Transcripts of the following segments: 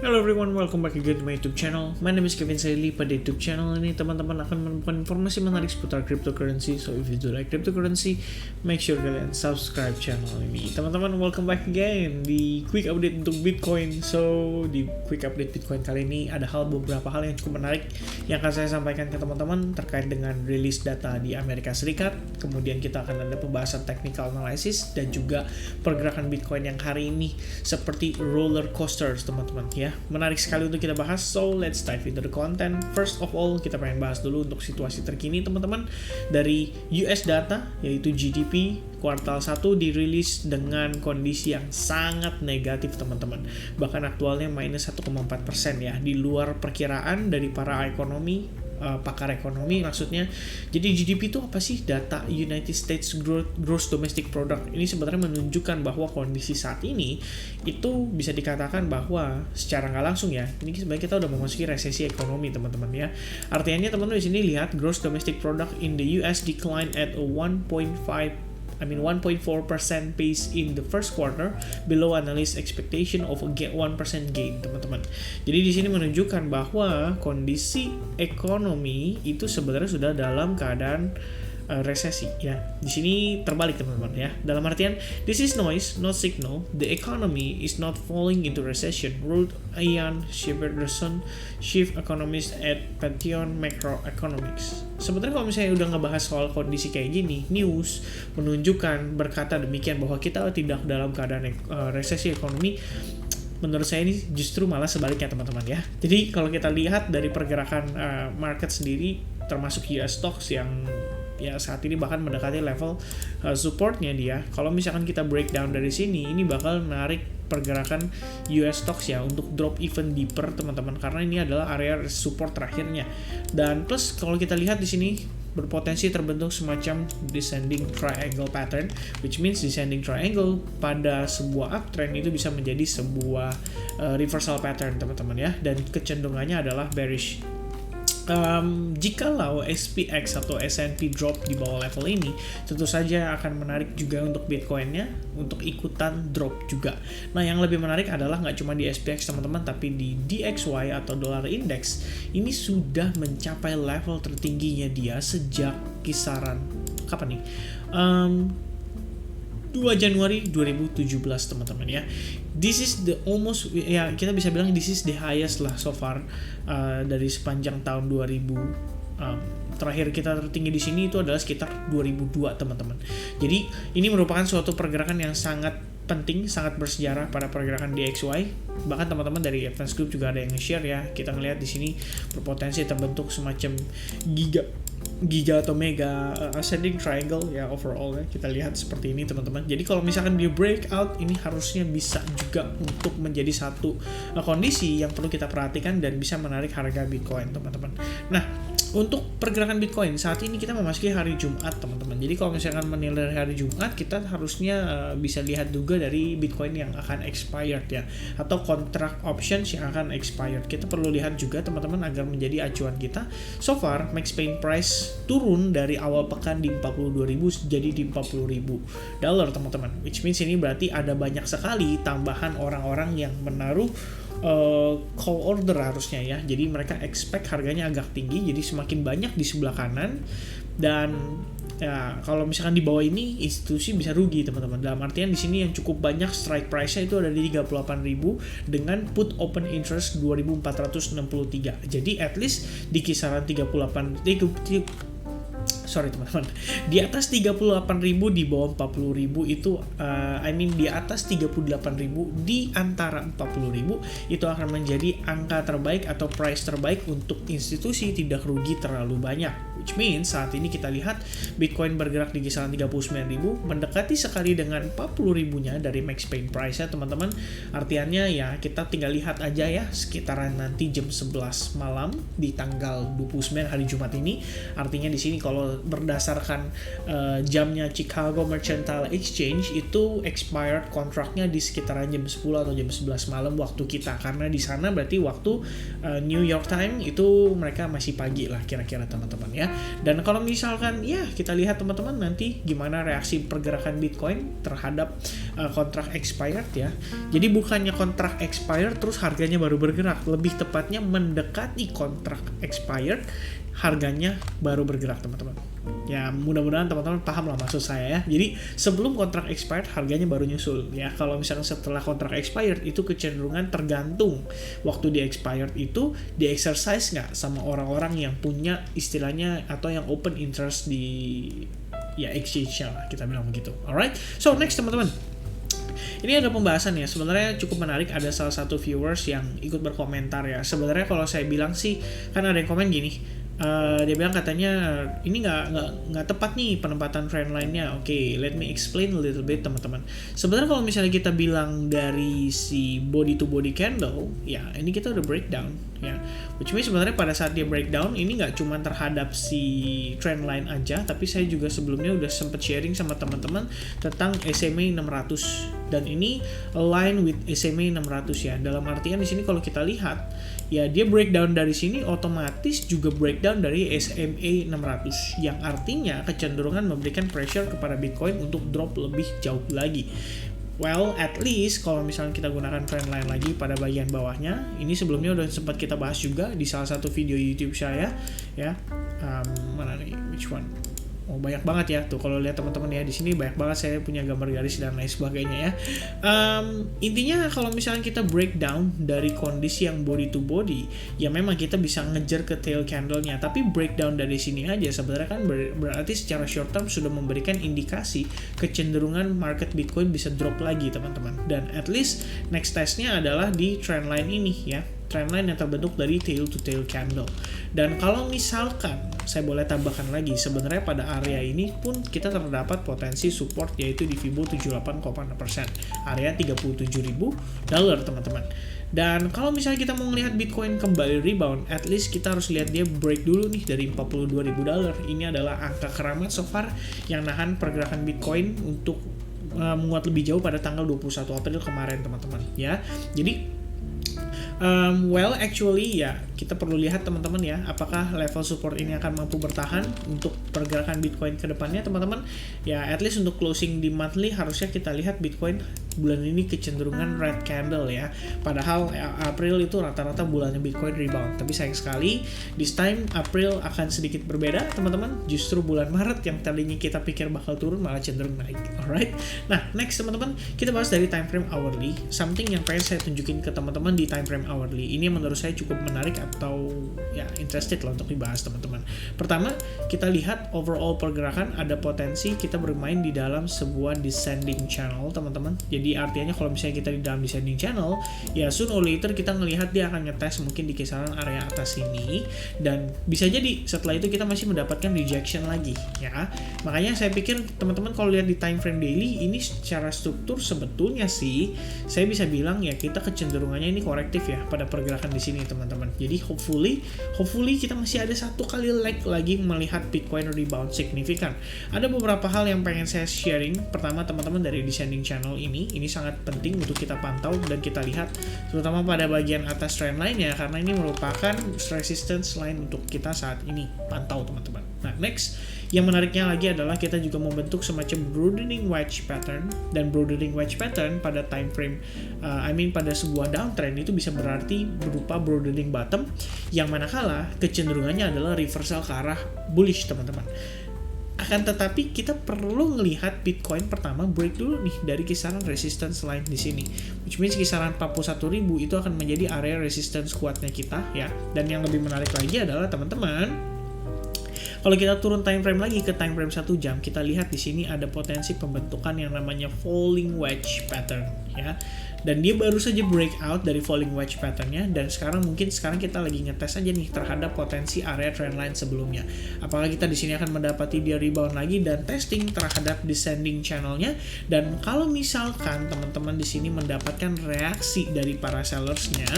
Hello everyone, welcome back again to my YouTube channel. My name is Kevin Saili. Pada YouTube channel ini teman-teman akan menemukan informasi menarik seputar cryptocurrency. So if you do like cryptocurrency, make sure kalian subscribe channel ini. Teman-teman, welcome back again di quick update untuk Bitcoin. So di quick update Bitcoin kali ini ada beberapa hal yang cukup menarik yang akan saya sampaikan ke teman-teman terkait dengan rilis data di Amerika Serikat. Kemudian kita akan ada pembahasan technical analysis dan juga pergerakan Bitcoin yang hari ini seperti roller coasters, teman-teman ya. Menarik sekali untuk kita bahas, so let's dive into the content. First of all, kita pengen bahas dulu untuk situasi terkini teman-teman dari US data, yaitu GDP kuartal 1 dirilis dengan kondisi yang sangat negatif teman-teman. Bahkan aktualnya minus 1,4% ya, di luar perkiraan dari para pakar ekonomi maksudnya. Jadi GDP itu apa sih? Data United States Gross Domestic Product. Ini sebenarnya menunjukkan bahwa kondisi saat ini itu bisa dikatakan bahwa secara nggak langsung ya, ini sebenarnya kita udah memasuki resesi ekonomi teman-teman ya. Artinya teman-teman di sini lihat Gross Domestic Product in the US decline at a 1.4% pace in the first quarter, below analyst expectation of a 1% gain, teman-teman. Jadi di sini menunjukkan bahwa kondisi ekonomi itu sebenarnya sudah dalam keadaan resesi ya. Di sini terbalik teman-teman ya. Dalam artian this is noise, not signal. The economy is not falling into recession, wrote Ian Shepherdson, chief economist at Pantheon Macroeconomics. Sebenarnya kalau misalnya udah ngebahas soal kondisi kayak gini, news menunjukkan berkata demikian bahwa kita tidak dalam keadaan resesi ekonomi. Menurut saya ini justru malah sebaliknya teman-teman ya. Jadi kalau kita lihat dari pergerakan market sendiri, termasuk US stocks yang ya saat ini bahkan mendekati level supportnya dia. Kalau misalkan kita breakdown dari sini, ini bakal menarik pergerakan US stocks ya untuk drop even deeper teman-teman, karena ini adalah area support terakhirnya. Dan plus kalau kita lihat di sini berpotensi terbentuk semacam descending triangle pattern, which means descending triangle pada sebuah uptrend itu bisa menjadi sebuah reversal pattern teman-teman ya, dan kecenderungannya adalah bearish. Jikalau SPX atau S&P drop di bawah level ini, tentu saja akan menarik juga untuk Bitcoinnya untuk ikutan drop juga. Nah, yang lebih menarik adalah nggak cuma di SPX teman-teman, tapi di DXY atau Dollar Index ini sudah mencapai level tertingginya dia sejak kisaran kapan nih? 2 Januari 2017 teman-teman ya. This is the almost ya, kita bisa bilang this is the highest lah so far dari sepanjang tahun 2000. Terakhir kita tertinggi di sini itu adalah sekitar 2002 teman-teman. Jadi ini merupakan suatu pergerakan yang sangat penting, sangat bersejarah pada pergerakan DXY. Bahkan teman-teman dari Advance Group juga ada yang nge-share ya. Kita ngelihat di sini berpotensi terbentuk semacam giga atau mega ascending triangle ya overall ya. Kita lihat seperti ini teman-teman. Jadi kalau misalkan dia breakout, ini harusnya bisa juga untuk menjadi satu kondisi yang perlu kita perhatikan dan bisa menarik harga Bitcoin teman-teman. Nah, untuk pergerakan Bitcoin saat ini kita memasuki hari Jumat teman-teman. Jadi kalau misalkan menilai hari Jumat, kita harusnya bisa lihat juga dari Bitcoin yang akan expired ya, atau kontrak options yang akan expired. Kita perlu lihat juga teman-teman agar menjadi acuan kita. So far max pain price turun dari awal pekan di 42.000 jadi di 40.000 dolar teman-teman. Which means ini berarti ada banyak sekali tambahan orang-orang yang menaruh call order harusnya ya. Jadi mereka expect harganya agak tinggi, jadi semakin banyak di sebelah kanan. Dan ya kalau misalkan di bawah ini institusi bisa rugi teman-teman. Dalam artian di sini yang cukup banyak strike price-nya itu ada di 38.000 dengan put open interest 2.463. Jadi at least di kisaran 38 teman-teman, di atas 38.000 di bawah 40.000 itu di atas 38.000 di antara 40.000 itu akan menjadi angka terbaik atau price terbaik untuk institusi tidak rugi terlalu banyak. Which means saat ini kita lihat Bitcoin bergerak di kisaran 39.000, mendekati sekali dengan 40.000-nya dari max pain price ya teman-teman. Artiannya ya kita tinggal lihat aja ya sekitaran nanti jam 11 malam di tanggal 29 hari Jumat ini. Artinya di sini kalau berdasarkan jamnya Chicago Mercantile Exchange itu expired kontraknya di sekitaran jam 10 atau jam 11 malam waktu kita, karena di sana berarti waktu New York time itu mereka masih pagi lah kira-kira teman-teman ya. Dan kalau misalkan ya kita lihat teman-teman nanti gimana reaksi pergerakan Bitcoin terhadap kontrak expired ya. Jadi bukannya kontrak expired terus harganya baru bergerak, lebih tepatnya mendekati kontrak expired harganya baru bergerak teman-teman. Ya mudah-mudahan teman-teman paham lah maksud saya ya. Jadi sebelum kontrak expired harganya baru nyusul ya. Kalau misalkan setelah kontrak expired itu kecenderungan tergantung waktu di expired itu di exercise nggak sama orang-orang yang punya istilahnya atau yang open interest di ya exchange lah kita bilang begitu. Alright, so next teman-teman. Ini ada pembahasan ya, sebenarnya cukup menarik. Ada salah satu viewers yang ikut berkomentar ya. Sebenarnya kalau saya bilang sih, kan ada yang komen gini, dia bilang katanya ini nggak tepat nih penempatan trendline-nya. Oke, let me explain a little bit teman-teman. Sebenarnya kalau misalnya kita bilang dari si body to body candle, ya ini kita udah breakdown ya. Which means sebenarnya pada saat dia breakdown ini nggak cuma terhadap si trendline aja, tapi saya juga sebelumnya udah sempet sharing sama teman-teman tentang SMA 600 dan ini align with SMA 600 ya. Dalam artian di sini kalau kita lihat ya dia breakdown dari sini otomatis juga breakdown dari SMA 600 yang artinya kecenderungan memberikan pressure kepada Bitcoin untuk drop lebih jauh lagi. Well, at least kalau misalnya kita gunakan trendline lagi pada bagian bawahnya, ini sebelumnya udah sempat kita bahas juga di salah satu video YouTube saya ya. Mana nih, which one? Oh, banyak banget ya tuh kalau lihat teman-teman ya, di sini banyak banget saya punya gambar garis dan lain sebagainya ya. Intinya kalau misalnya kita breakdown dari kondisi yang body to body ya memang kita bisa ngejar ke tail candle-nya, tapi breakdown dari sini aja sebenarnya kan berarti secara short term sudah memberikan indikasi kecenderungan market Bitcoin bisa drop lagi teman-teman. Dan at least next testnya adalah di trendline ini ya, trendline yang terbentuk dari tail to tail candle. Dan kalau misalkan saya boleh tambahkan lagi, sebenarnya pada area ini pun kita terdapat potensi support yaitu di Fibo 78,6%, area $37.000 teman-teman. Dan kalau misalnya kita mau melihat Bitcoin kembali rebound, at least kita harus lihat dia break dulu nih dari $42.000. Ini adalah angka keramat so far yang nahan pergerakan Bitcoin untuk menguat lebih jauh pada tanggal 21 April kemarin teman-teman ya. Jadi well actually ya kita perlu lihat teman-teman ya, apakah level support ini akan mampu bertahan untuk pergerakan Bitcoin ke depannya teman-teman ya. At least untuk closing di monthly harusnya kita lihat Bitcoin bulan ini kecenderungan red candle ya, padahal April itu rata-rata bulannya Bitcoin rebound. Tapi sayang sekali this time April akan sedikit berbeda teman-teman, justru bulan Maret yang tadinya kita pikir bakal turun malah cenderung naik. Alright, nah next teman-teman kita bahas dari time frame hourly, something yang pengen saya tunjukin ke teman-teman di time frame hourly ini yang menurut saya cukup menarik atau ya interested lah untuk dibahas teman-teman. Pertama kita lihat overall pergerakan ada potensi kita bermain di dalam sebuah descending channel teman-teman. Jadi artinya kalau misalnya kita di dalam descending channel ya soon or later kita ngelihat dia akan ngetes mungkin di kisaran area atas ini, dan bisa jadi setelah itu kita masih mendapatkan rejection lagi ya. Makanya saya pikir teman-teman kalau lihat di time frame daily ini secara struktur sebetulnya sih saya bisa bilang ya kita kecenderungannya ini korektif ya pada pergerakan di sini teman-teman. Jadi hopefully kita masih ada satu kali leg lagi melihat Bitcoin rebound signifikan. Ada beberapa hal yang pengen saya sharing. Pertama teman-teman dari descending channel ini sangat penting untuk kita pantau dan kita lihat terutama pada bagian atas trendline ya, karena ini merupakan resistance line untuk kita saat ini pantau teman-teman. Nah next yang menariknya lagi adalah kita juga membentuk semacam broadening wedge pattern, dan broadening wedge pattern pada time frame pada sebuah downtrend itu bisa berarti berupa broadening bottom yang manakala kecenderungannya adalah reversal ke arah bullish teman-teman. Akan tetapi kita perlu melihat Bitcoin pertama break dulu nih dari kisaran resistance line di sini, which means kisaran 41.000 itu akan menjadi area resistance kuatnya kita ya. Dan yang lebih menarik lagi adalah teman-teman, kalau kita turun time frame lagi ke time frame 1 jam, kita lihat di sini ada potensi pembentukan yang namanya falling wedge pattern ya. Dan dia baru saja breakout dari falling wedge patternnya, dan sekarang kita lagi ngetes aja nih terhadap potensi area trendline sebelumnya. Apakah kita di sini akan mendapati dia rebound lagi dan testing terhadap descending channelnya? Dan kalau misalkan teman-teman di sini mendapatkan reaksi dari para sellersnya,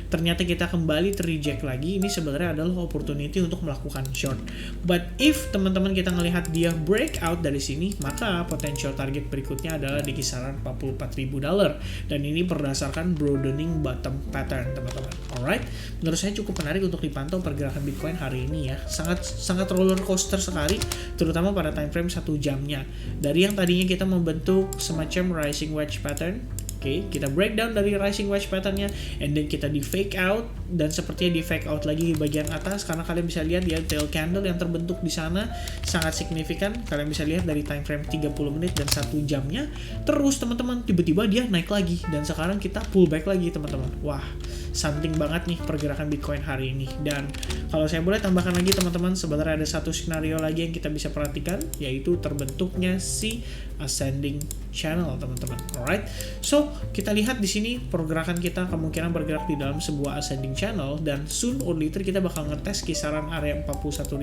ternyata kita kembali terreject lagi, ini sebenarnya adalah opportunity untuk melakukan short. But if teman-teman kita ngelihat dia breakout dari sini, maka potential target berikutnya adalah di kisaran $44.000 $1, dan ini berdasarkan broadening bottom pattern teman-teman. Alright, menurut saya cukup menarik untuk dipantau pergerakan Bitcoin hari ini ya. Sangat roller coaster sekali, terutama pada time frame 1 jamnya. Dari yang tadinya kita membentuk semacam rising wedge pattern, oke, kita breakdown dari rising wedge patternnya, and then kita di fake out, dan sepertinya di fake out lagi di bagian atas, karena kalian bisa lihat ya tail candle yang terbentuk di sana sangat signifikan. Kalian bisa lihat dari time frame 30 menit dan 1 jamnya. Terus teman-teman, tiba-tiba dia naik lagi, dan sekarang kita pullback lagi teman-teman. Wah, something banget nih pergerakan Bitcoin hari ini. Dan kalau saya boleh tambahkan lagi teman-teman, sebenarnya ada satu skenario lagi yang kita bisa perhatikan, yaitu terbentuknya si ascending channel teman-teman. Alright, so kita lihat di sini pergerakan kita kemungkinan bergerak di dalam sebuah ascending channel, dan soon or later kita bakal ngetes kisaran area 41.000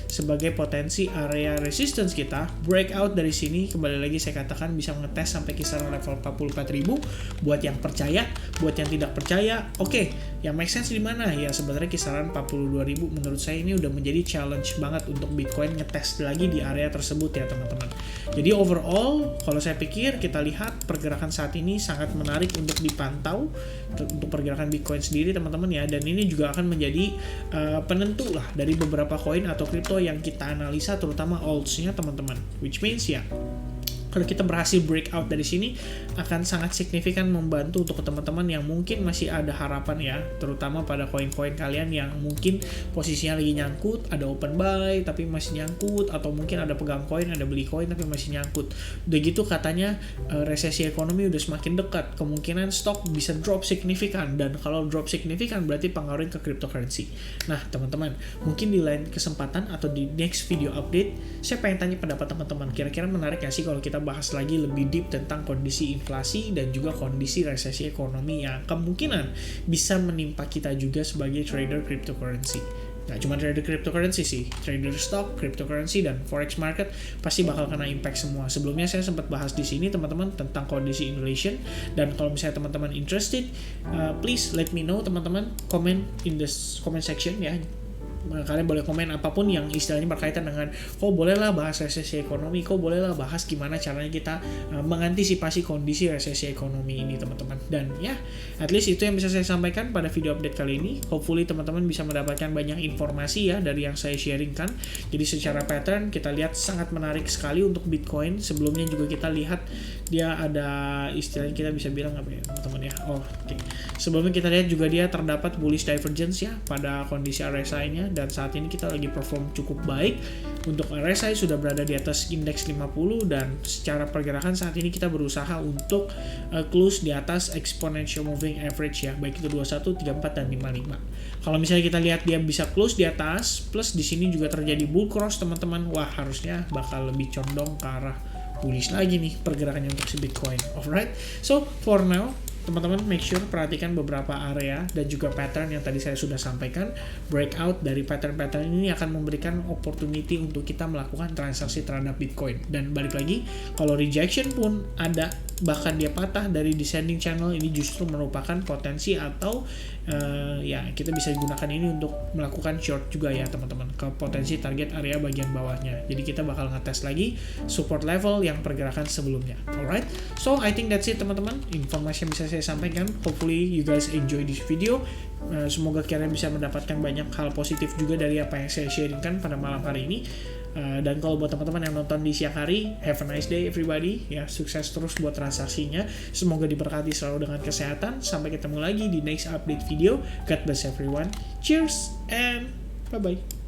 sebagai potensi area resistance kita. Breakout dari sini kembali lagi saya katakan bisa ngetes sampai kisaran level 44.000. Buat yang percaya, buat yang tidak percaya, oke, yang make sense di mana ya? Sebenarnya kisaran 42.000 menurut saya ini udah menjadi challenge banget untuk Bitcoin ngetes lagi di area tersebut ya teman-teman. Jadi overall, kalau saya pikir kita lihat pergerakan saat ini sangat menarik untuk dipantau untuk pergerakan Bitcoin sendiri teman-teman ya, dan ini juga akan menjadi penentu lah dari beberapa koin atau kripto yang kita analisa, terutama alts-nya teman-teman, which means ya kalau kita berhasil breakout dari sini akan sangat signifikan membantu untuk teman-teman yang mungkin masih ada harapan ya, terutama pada koin-koin kalian yang mungkin posisinya lagi nyangkut, ada open buy tapi masih nyangkut, atau mungkin ada pegang koin, ada beli koin tapi masih nyangkut. Udah gitu katanya resesi ekonomi udah semakin dekat, kemungkinan stok bisa drop signifikan, dan kalau drop signifikan berarti pengaruhnya ke cryptocurrency. Nah teman-teman, mungkin di lain kesempatan atau di next video update saya pengen tanya pendapat teman-teman, kira-kira menarik gak sih kalau kita bahas lagi lebih deep tentang kondisi inflasi dan juga kondisi resesi ekonomi yang kemungkinan bisa menimpa kita juga sebagai trader cryptocurrency. Nggak cuma trader cryptocurrency sih, trader stock, cryptocurrency, dan forex market pasti bakal kena impact semua. Sebelumnya saya sempat bahas di sini teman-teman tentang kondisi inflation, dan kalau misalnya teman-teman interested, please let me know teman-teman, comment in the comment section ya. Kalian boleh komen apapun yang istilahnya berkaitan dengan kok bolehlah bahas resesi ekonomi, kok bolehlah bahas gimana caranya kita mengantisipasi kondisi resesi ekonomi ini teman-teman. Dan ya, at least itu yang bisa saya sampaikan pada video update kali ini. Hopefully teman-teman bisa mendapatkan banyak informasi ya dari yang saya sharingkan. Jadi secara pattern kita lihat sangat menarik sekali untuk Bitcoin. Sebelumnya juga kita lihat dia ada istilahnya kita bisa bilang apa ya teman-teman ya. Oke. Sebelumnya kita lihat juga dia terdapat bullish divergence ya pada kondisi RSI-nya, dan saat ini kita lagi perform cukup baik. Untuk RSI sudah berada di atas indeks 50, dan secara pergerakan saat ini kita berusaha untuk close di atas exponential moving average ya, baik itu 21, 34, dan 55. Kalau misalnya kita lihat dia bisa close di atas, plus di sini juga terjadi bull cross teman-teman, wah harusnya bakal lebih condong ke arah bullish lagi nih pergerakannya untuk si Bitcoin. Alright, so for now teman-teman make sure perhatikan beberapa area dan juga pattern yang tadi saya sudah sampaikan. Breakout dari pattern-pattern ini akan memberikan opportunity untuk kita melakukan transaksi terhadap Bitcoin. Dan balik lagi, kalau rejection pun ada, bahkan dia patah dari descending channel, ini justru merupakan potensi atau ya kita bisa gunakan ini untuk melakukan short juga ya teman-teman ke potensi target area bagian bawahnya. Jadi kita bakal ngetes lagi support level yang pergerakan sebelumnya. Alright, so I think that's it teman-teman, informasi yang bisa saya sampaikan. Hopefully you guys enjoy this video. Semoga kalian bisa mendapatkan banyak hal positif juga dari apa yang saya sharingkan pada malam hari ini. Dan kalau buat teman-teman yang nonton di siang hari, have a nice day everybody ya, sukses terus buat transaksinya, semoga diberkati selalu dengan kesehatan. Sampai ketemu lagi di next update video. God bless everyone, cheers and bye bye.